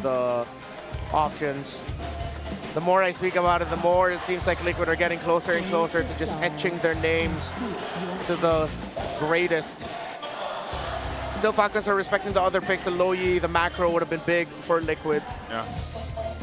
the options. The more I speak about it, the more it seems like Liquid are getting closer and closer to just etching their names to the greatest. Still, Falcons are respecting the other picks. The Loyi, the macro would have been big for Liquid. Yeah.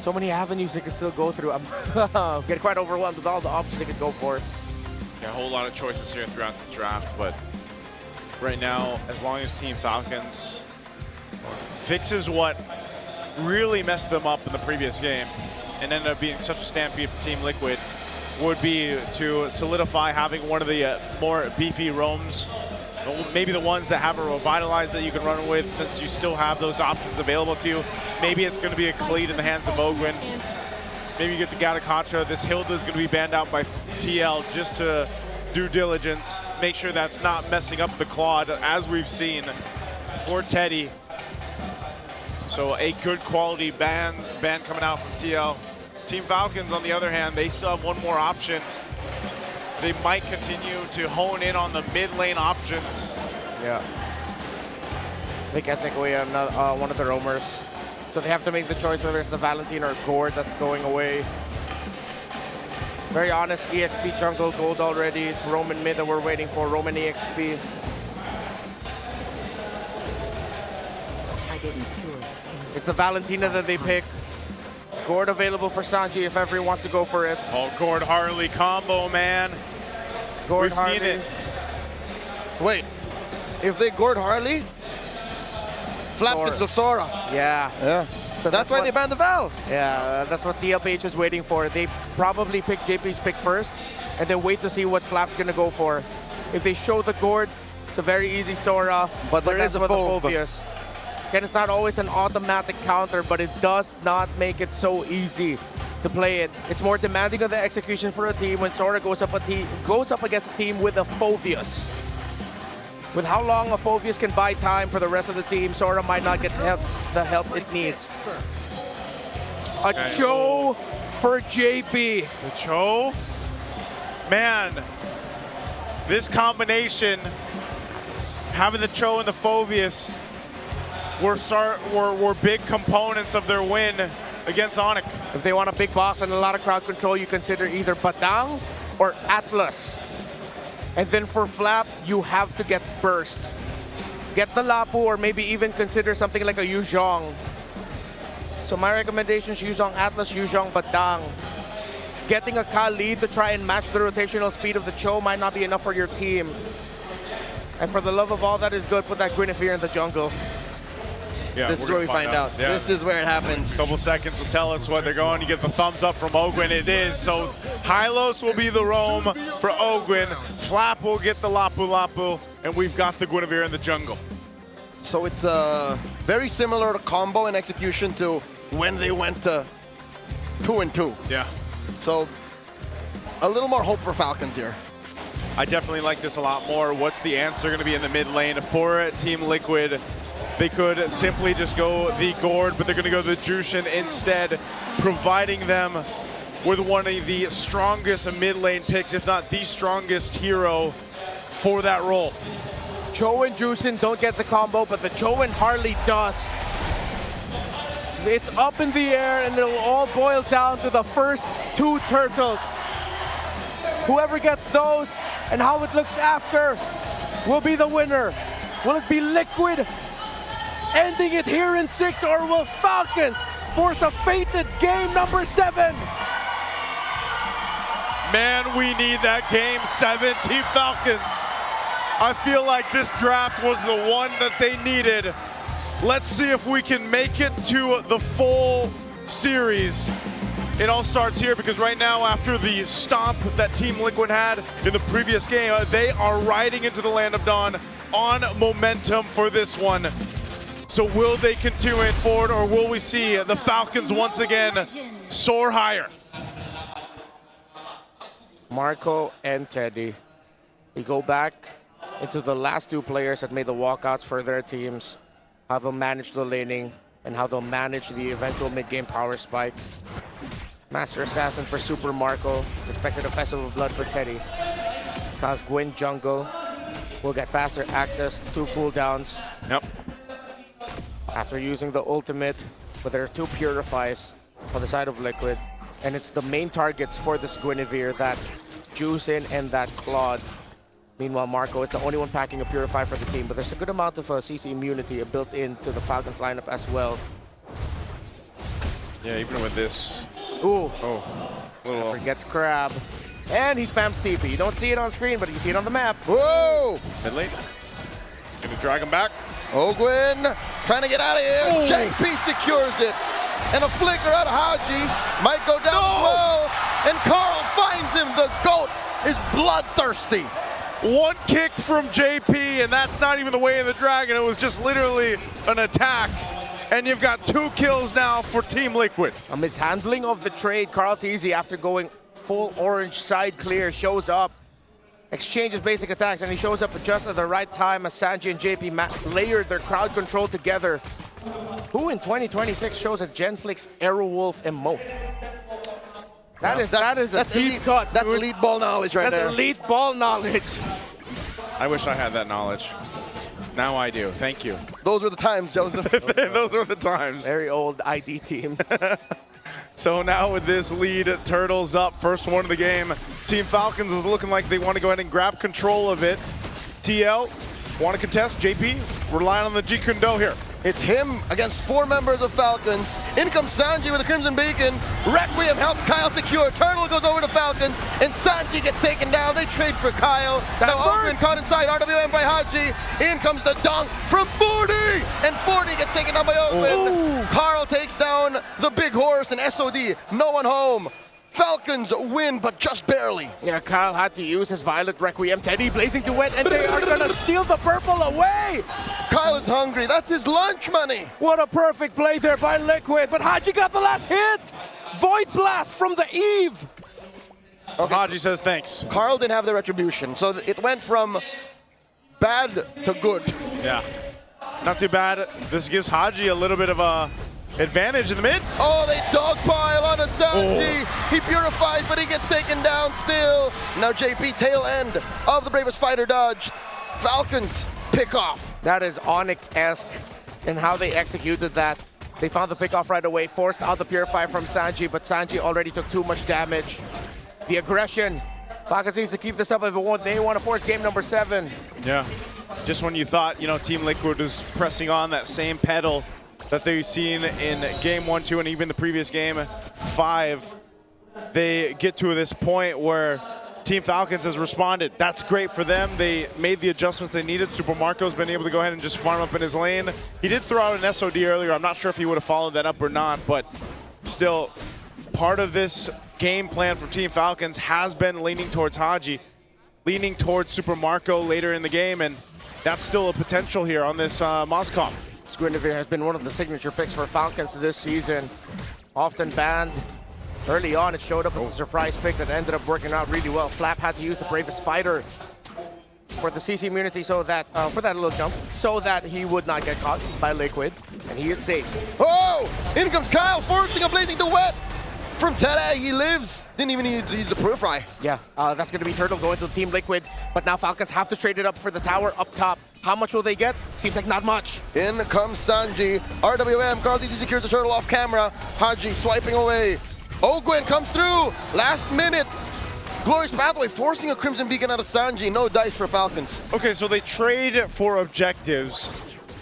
So many avenues they could still go through. I'm getting quite overwhelmed with all the options they could go for. Yeah, a whole lot of choices here throughout the draft, but right now, as long as Team Falcons fixes what really messed them up in the previous game and ended up being such a stampede for Team Liquid, would be to solidify having one of the more beefy roams, maybe the ones that have a revitalize that you can run with, since you still have those options available to you. Maybe it's going to be a Khalid in the hands of Ogwin. Maybe you get the Gatakacha. This Hilda is going to be banned out by TL just to due diligence, make sure that's not messing up the Claude, as we've seen for Teddy. So a good quality ban coming out from TL. Team Falcons, on the other hand, they still have one more option. They might continue to hone in on the mid lane options. Yeah. They can't take away another, one of the roamers. So they have to make the choice whether it's the Valentine or Gord that's going away. Very honest, EXP jungle gold already. It's Roman mid that we're waiting for, Roman EXP. It's the Valentina that they pick. Gord available for Sanji if everyone wants to go for it. Oh, Gord Harley combo, man. Gord We've Harley. seen it. Wait, if they Gord Harley, Flap Sora. is the Sora. Yeah. Yeah. So That's why what- they banned the Val. Yeah, that's what TLPH is waiting for. They probably pick JP's pick first and then wait to see what Flap's gonna go for. If they show the Gord, it's a very easy Sora, But there that's is a for the Phobe. Phobius. Again, it's not always an automatic counter, but it does not make it so easy to play it. It's more demanding of the execution for a team when Sora goes up against a team with a Phobius. With how long a Phobius can buy time for the rest of the team, Sora might not get the help it needs. A Cho for JP. The Cho? Man, this combination, having the Cho and the Phobius, were big components of their win against Onyx. If they want a big boss and a lot of crowd control, you consider either Batang or Atlas. And then for Flap, you have to get Burst. Get the Lapu or maybe even consider something like a Yuzhong. So my recommendations, Yuzhong Atlas, Yuzhong Batang. Getting a Khalid to try and match the rotational speed of the Cho might not be enough for your team. And for the love of all that is good, put that Guinevere in the jungle. Yeah, This is where we find out. Yeah. This is where it happens. A couple seconds will tell us what they're going. You get the thumbs up from Ogwin. It is. So Hylos will be the roam for Ogwin. Flap will get the Lapu Lapu. And we've got the Guinevere in the jungle. So it's very similar to combo and execution to when they went to 2-2. Yeah. So a little more hope for Falcons here. I definitely like this a lot more. What's the answer going to be in the mid lane for Team Liquid? They could simply just go the Gord, but they're going to go the Jushin instead, providing them with one of the strongest mid lane picks, if not the strongest hero for that role. Cho and Jushin don't get the combo, but the Cho and Harley does. It's up in the air, and it'll all boil down to the first two turtles. Whoever gets those and how it looks after will be the winner. Will it be Liquid ending it here in 6, or will Falcons force a fated game number 7? Man, we need that game 7, Team Falcons. I feel like this draft was the one that they needed. Let's see if we can make it to the full series. It all starts here because right now, after the stomp that Team Liquid had in the previous game, they are riding into the Land of Dawn on momentum for this one. So will they continue it forward, or will we see the Falcons once again soar higher? Marco and Teddy, they go back into the last two players that made the walkouts for their teams, how they'll manage the laning, and how they'll manage the eventual mid-game power spike. Master Assassin for Super Marco. It's expected a Festival of Blood for Teddy. Cause Gwyn jungle will get faster access to cooldowns. Yep. After using the ultimate, but there are 2 Purifies on the side of Liquid, and it's the main targets for this Guinevere, that Juicin and that Claude. Meanwhile, Marco is the only one packing a Purify for the team, but there's a good amount of CC immunity built into the Falcons lineup as well. Yeah, even with this. Ooh. Oh, little. Forgets Crab. And he spams TP. You don't see it on screen, but you see it on the map. Whoa! Mid lane. Gonna drag him back. Ogwin trying to get out of here. Oh. JP secures it. And a flicker out of Haji. Might go down as well. And Carl finds him. The GOAT is bloodthirsty. One kick from JP, and that's not even the way of the dragon. It was just literally an attack. And you've got 2 kills now for Team Liquid. A mishandling of the trade. Carl Teasy, after going full orange side clear, shows up, exchanges basic attacks, and he shows up just at the right time as Sanji and JP layered their crowd control together. Who in 2026 shows a Genflix Aerowolf emote? That is a deep elite, cut. That's dude. elite ball knowledge right there. That's elite ball knowledge. I wish I had that knowledge. Now I do. Thank you. Those were the times, Joseph. Those were the times. Very old ID team. So now with this lead, Turtles up, first one of the game. Team Falcons is looking like they want to go ahead and grab control of it. TL, want to contest? JP, relying on the Jeet Kune Do here. It's him against 4 members of Falcons. In comes Sanji with a Crimson Beacon. Requiem helps Kyle secure. Turtle goes over to Falcons, and Sanji gets taken down. They trade for Kyle. Now Ogwin caught inside, RWM by Haji. In comes the dunk from 40, and 40 gets taken down by Ogwin. Carl takes down the big horse, and SOD, no one home. Falcons win, but just barely. Yeah, Kyle had to use his Violet Requiem, Teddy Blazing Duet, and they are gonna steal the purple away! Kyle is hungry. That's his lunch money. What a perfect play there by Liquid, but Haji got the last hit! Void Blast from the Eve! So Haji says thanks. Carl didn't have the retribution, so it went from bad to good. Yeah, not too bad. This gives Haji a little bit of a advantage in the mid. Oh, they dogpile on a Sanji. He purifies, but he gets taken down still. Now JP, tail end of the Bravest Fighter dodged. Falcons pick off. That is Onyx-esque in how they executed that. They found the pick off right away, forced out the Purify from Sanji, but Sanji already took too much damage. The aggression. Falcons needs to keep this up if they want to force game number 7. Yeah, just when you thought, you know, Team Liquid was pressing on that same pedal that they've seen in game 1, 2, and even the previous game 5, they get to this point where Team Falcons has responded. That's great for them. They made the adjustments they needed. Super Marco's been able to go ahead and just farm up in his lane. He did throw out an SOD earlier. I'm not sure if he would have followed that up or not, but still, part of this game plan from Team Falcons has been leaning towards Haji, leaning towards Super Marco later in the game, and that's still a potential here on this Moscow. Guinevere has been one of the signature picks for Falcons this season. Often banned. Early on, it showed up as a surprise pick that ended up working out really well. Flap had to use the Bravest Fighter for the CC immunity so that, for that little jump, so that he would not get caught by Liquid, and he is safe. Oh, in comes Kyle, forcing a Blazing Duet from Teddy. He lives. Didn't even need to use the Purify. Yeah, that's going to be Turtle going to Team Liquid, but now Falcons have to trade it up for the tower up top. How much will they get? Seems like not much. In comes Sanji. RWM, Carl DG secures the turtle off camera. Haji swiping away. Ogwin comes through. Last minute. Glorious Pathway forcing a Crimson Beacon out of Sanji. No dice for Falcons. Okay, so they trade for objectives.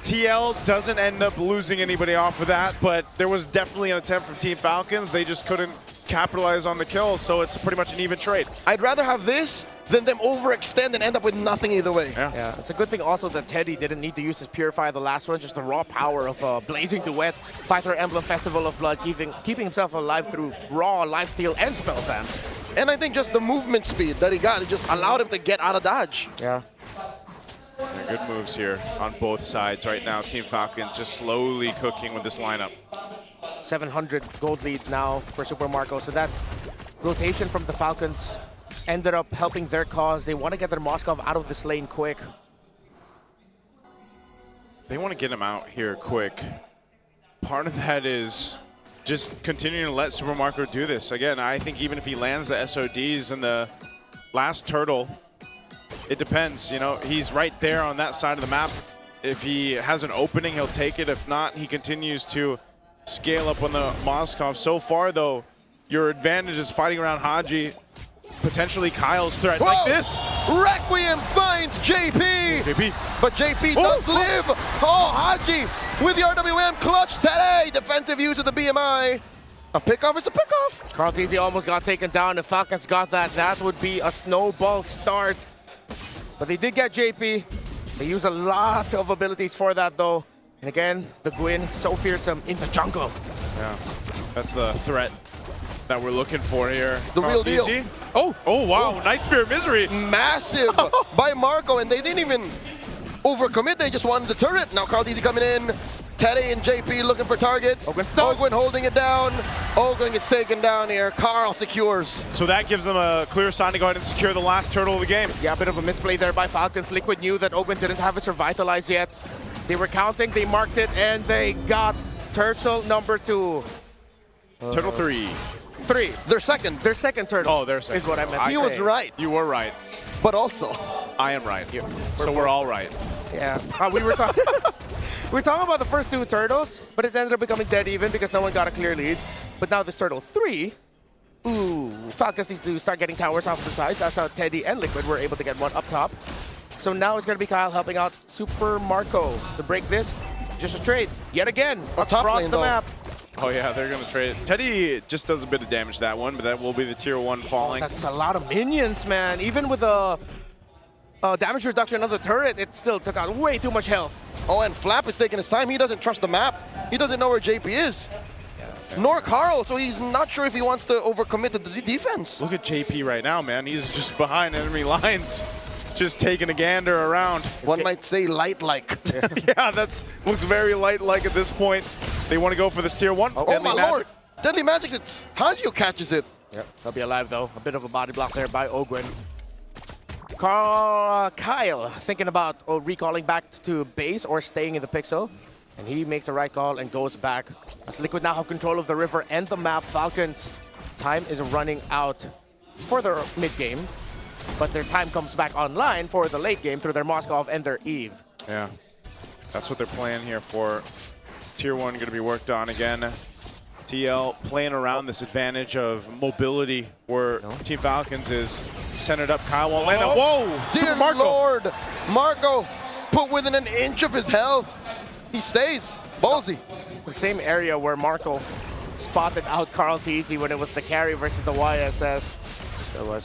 TL doesn't end up losing anybody off of that, but there was definitely an attempt from Team Falcons. They just couldn't capitalize on the kill, so it's pretty much an even trade. I'd rather have this than them overextend and end up with nothing either way. Yeah, it's a good thing also that Teddy didn't need to use his Purify the last one, just the raw power of Blazing Duet, Fighter Emblem, Festival of Blood, keeping himself alive through raw lifesteal and spell spam. And I think just the movement speed that he got, it just allowed him to get out of dodge. Yeah. Good moves here on both sides right now. Team Falcons just slowly cooking with this lineup. 700 gold lead now for Super Marco, so that rotation from the Falcons ended up helping their cause. They want to get their Moskov out of this lane quick. They want to get him out here quick. Part of that is just continuing to let Super Marco do this. Again, I think even if he lands the SODs in the last turtle, it depends. You know, he's right there on that side of the map. If he has an opening, he'll take it. If not, he continues to scale up on the Moskov. So far, though, your advantage is fighting around Haji. Potentially Kyle's threat. Whoa! Like this. Requiem finds JP. But JP does live. Oh, Haji with the RWM clutch today. Defensive use of the BMI. A pickoff is a pickoff. Carl Tizzy almost got taken down. If Falcons got that, that would be a snowball start. But they did get JP. They use a lot of abilities for that, though. And again, the Gwyn, so fearsome in the jungle. Yeah, that's the threat that we're looking for here. The real deal. Oh, wow, nice Spear of Misery. Massive by Marco, and they didn't even overcommit. They just wanted the turret. Now Carl Tizzy coming in. Teddy and JP looking for targets. Ogwyn holding it down. Ogwyn gets taken down here. Carl secures. So that gives them a clear sign to go ahead and secure the last turtle of the game. Yeah, a bit of a misplay there by Falcons. Liquid knew that Ogwyn didn't have his Revitalize yet. They were counting, they marked it, and they got turtle number 2. Turtle 3. 3. Their second. Their second turtle. Oh, their second. Is what I meant. He was right. You were right. But also, I am right. So we're all right. Yeah. We were talking. We were talking about the first 2 turtles, but it ended up becoming dead even because no one got a clear lead. But now this turtle 3, ooh, Falcons needs to start getting towers off the sides. That's how Teddy and Liquid were able to get one up top. So now it's going to be Kyle helping out Super Marco to break this. Just a trade, yet again, across the map. Oh yeah, they're going to trade it. Teddy just does a bit of damage to that one, but that will be the tier 1 falling. That's a lot of minions, man. Even with a damage reduction of the turret, it still took out way too much health. Oh, and Flap is taking his time. He doesn't trust the map. He doesn't know where JP is. Nor Carl, so he's not sure if he wants to overcommit to the defense. Look at JP right now, man. He's just behind enemy lines, just taking a gander around. One might say light-like. Yeah, that looks very light-like at this point. They want to go for this tier 1. Oh my lord! Deadly Magic, it's Hanjo catches it. Yep, he'll be alive though. A bit of a body block there by Ogwyn. Kyle thinking about recalling back to base or staying in the pixel. And he makes the right call and goes back. As Liquid now have control of the river and the map, Falcons' time is running out for their mid-game. But their time comes back online for the late game through their Moskov and their Eve. Yeah, that's what they're playing here for. Tier 1 going to be worked on again. TL playing around this advantage of mobility where Team Falcons is centered up. Kyle won't land that. Whoa! Dear Lord! Marco put within an inch of his health. He stays. Ballsy. The same area where Marco spotted out Carl Tizzy when it was the carry versus the YSS.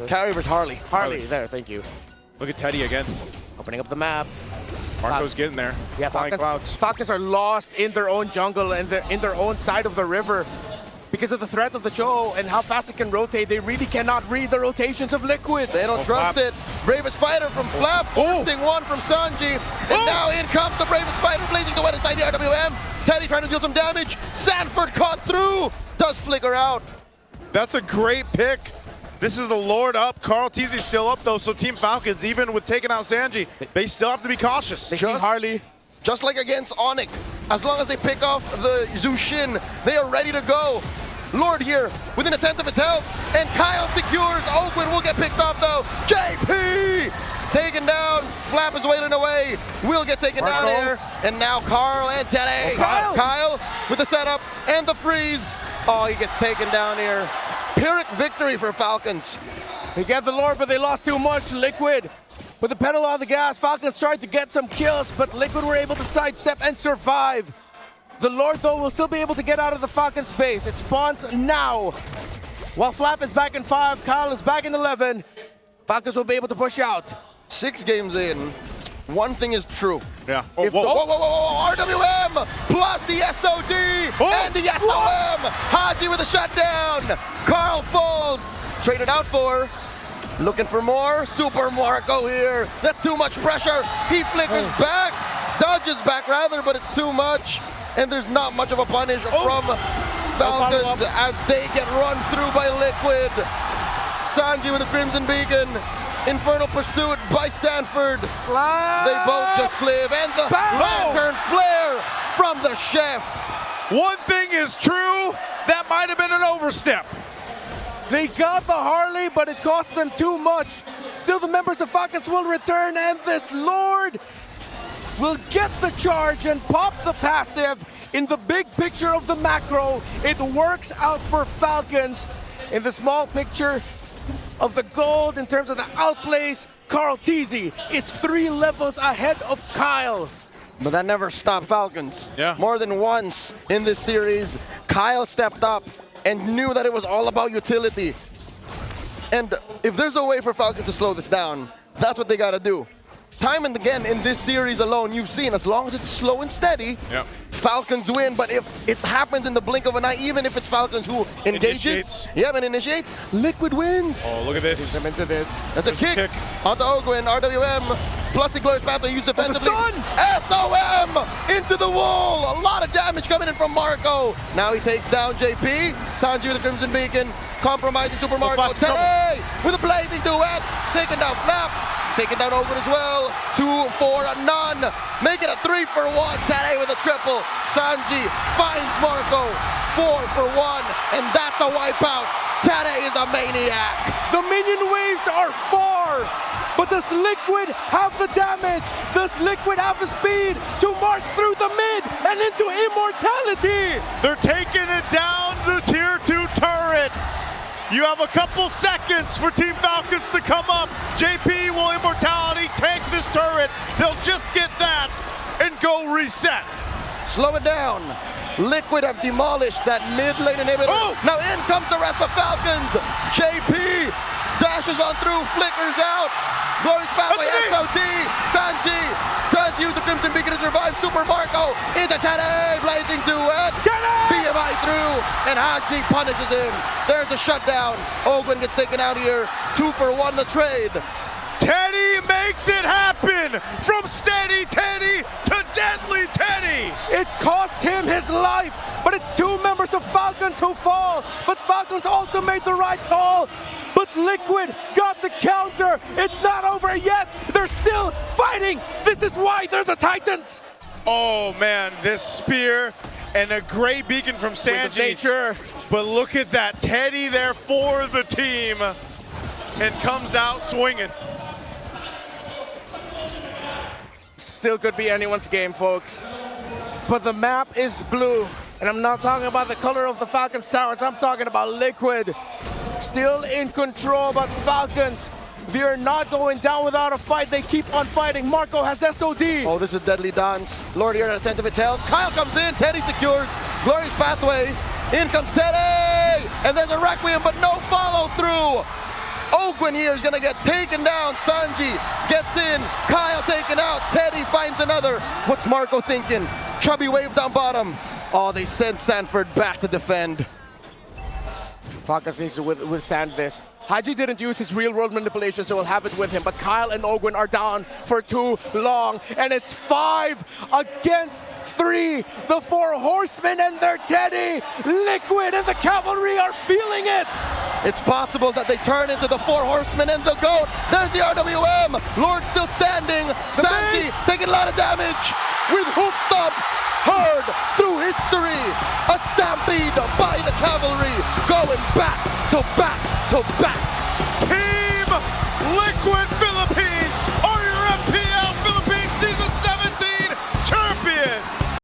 Carry versus Harley. Harley, there, thank you. Look at Teddy again. Opening up the map. Marco's getting there. Yeah, Falcons are lost in their own jungle and in their own side of the river because of the threat of the Cho and how fast it can rotate. They really cannot read the rotations of Liquid. They don't trust it. Bravest Fighter from Flap, forcing one from Sanji. And now in comes the Bravest Fighter, blazing the wet inside the RWM. Teddy trying to deal some damage. Sanford caught through. Does flicker out. That's a great pick. This is the Lord up. Carl Tizzy's still up though, so Team Falcons, even with taking out Sanji, they still have to be cautious. They see Harley. Just like against Onyx, as long as they pick off the Zushin, they are ready to go. Lord here, within a tenth of its health, and Kyle secures. Ogwyn will get picked off though. JP taken down. Flap is wailing away. Will get taken down here. And now Carl and Teddy. Kyle with the setup and the freeze. Oh, he gets taken down here. Pyrrhic victory for Falcons. They get the Lord, but they lost too much. Liquid with the pedal on the gas. Falcons tried to get some kills, but Liquid were able to sidestep and survive. The Lord, though, will still be able to get out of the Falcons base. It spawns now. While Flap is back in 5, Kyle is back in 11. Falcons will be able to push out. 6 games in, one thing is true. Yeah. RWM plus the SOD and the SOM. Haji with a shutdown. Carl falls. Traded out for. Looking for more. Super Marco here. That's too much pressure. He flickers back. Dodges back rather, but it's too much. And there's not much of a punish from Falcons as they get run through by Liquid. Sanji with a Crimson Beacon. Infernal pursuit by Sanford. They both just live. And the lantern flare from the chef. One thing is true, that might have been an overstep. They got the Harley, but it cost them too much. Still, the members of Falcons will return, and this Lord will get the charge and pop the passive. in the big picture of the macro, it works out for Falcons. In the small picture of the gold, in terms of the outplays, Carl Teasy is 3 levels ahead of Kyle. But that never stopped Falcons. Yeah. More than once in this series, Kyle stepped up and knew that it was all about utility. And if there's a way for Falcons to slow this down, that's what they gotta do. Time and again in this series alone, you've seen as long as it's slow and steady, Yep. Falcons win. But if it happens in the blink of an eye, even if it's Falcons who engages, initiates, Liquid wins. Oh, look at this. I'm into this. That's a kick onto Ogwin, RWM, plus the Glorious Pathway used defensively. SOM into the wall. A lot of damage coming in from Marco. Now he takes down JP. Sanji with the Crimson Beacon, compromising Super Marco. Teddy with a blazing duet, taking down Flap. Taking down Ogwin as well. 2 for none. Make it a 3 for 1. Tade with a triple. Sanji finds Marco. 4 for 1. And that's a wipeout. Tade is a maniac. The minion waves are far, but does Liquid have the damage? Does Liquid have the speed to march through the mid and into immortality? They're taking it down the tier 2 turret. You have a couple seconds for Team Falcons to come up. JP will immortality tank this turret. They'll just get that and go reset. Slow it down. Liquid have demolished that mid lane inhibitor. Oh! Now in comes the rest of Falcons. JP dashes on through, flickers out. Glorious Pathway, SOD. Sanji does use the Crimson Beacon to survive. Super Marco into Tade, blazing duet. BMI through, and Haji punishes him. There's a shutdown. Ogwin gets taken out here. 2 for 1 the trade. Teddy makes it happen! From steady Teddy to deadly Teddy! It cost him his life, but it's 2 members of Falcons who fall. But Falcons also made the right call. But Liquid got the counter. It's not over yet. They're still fighting. This is why they're the Titans. Oh man, this spear and a great beacon from Sanji. Nature. But look at that, Teddy there for the team and comes out swinging. Still could be anyone's game, folks. But the map is blue. And I'm not talking about the color of the Falcons towers. I'm talking about Liquid. Still in control, but Falcons, they're not going down without a fight. They keep on fighting. Marco has SOD. Oh, this is deadly dance. Lord here at a tenth of its health. Kyle comes in. Teddy secures. Glorious Pathway. In comes Teddy. And there's a Requiem, but no follow through. Ogwin here is going to get taken down. Sanji gets in. Kyle taken out. Teddy finds another. What's Marco thinking? Chubby wave down bottom. Oh, they sent Sanford back to defend. Falcons needs to withstand this. Haji didn't use his real-world manipulation, so he'll have it with him. But Kyle and Ogwin are down for too long. And it's 5 against 3. The 4 horsemen and their Teddy. Liquid and the cavalry are feeling it. It's possible that they turn into the 4 horsemen and the GOAT. There's the RWM. Lord still standing. Sanji taking a lot of damage with hoof stomps. Heard through history. A stampede by the cavalry. Going back to back to back.